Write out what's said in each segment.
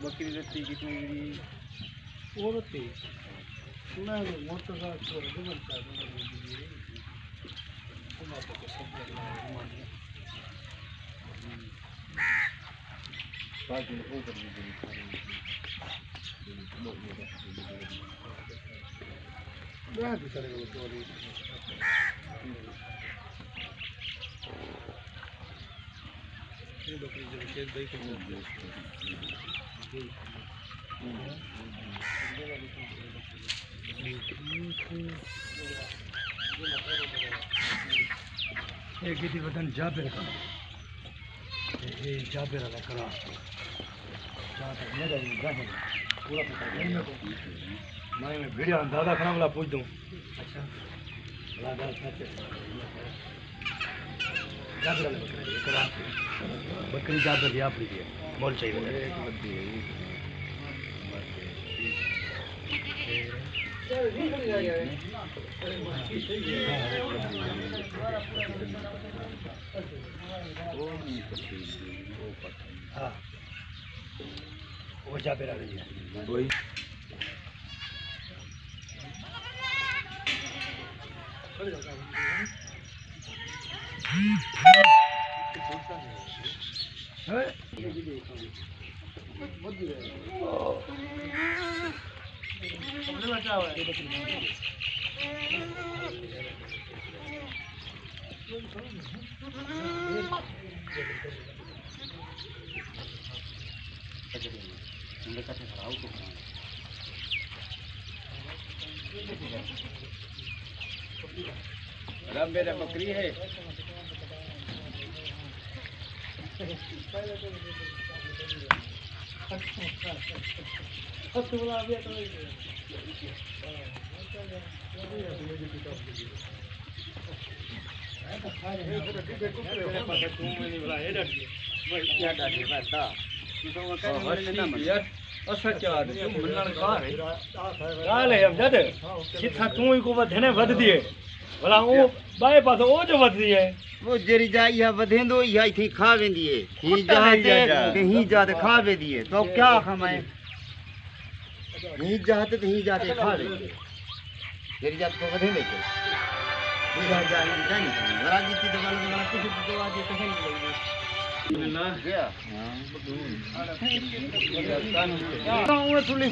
बकरी रत्ती कितनी गिरी वो रत्ती सुना है मोटर का छोड़ दो बनता है सुना तो सब लगा है बाकी लोग कर दीजिए क्या दिखा रहे हो तो ये बकरी जो शेर भाई को एक गिद्दी वतन जाबिर का ये जाबिर वाला करा जाबिर मेरा ये गाने पूरा पता नहीं मैं वीडियो दादा खाना वाला पूछ दूं अच्छा दादा सच जाबिर वाला बकरी करा बकरी जाबिर या पड़ी है बोल चाहिए एक बकरी है हाँ वो जाबिर आ रही है वही मेरा बकरी है भला वो बाए पास वो जो वधदी है वो जरी जा या वधेंदो या थी खा वेंदी है ही जाते ही जाते खा वेंदी है तो क्या खमाए ही जाते खा वेंदी जरी जात को वधेंदे के ही जा जानी वरा जीती तो वाला कुछ तो आज कहीं नहीं ना क्या हां वो थोड़ी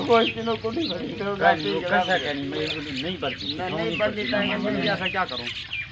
कोई किलो को नहीं भरी तो नहीं पड़ती नहीं पड़ती तो मैं क्या करूं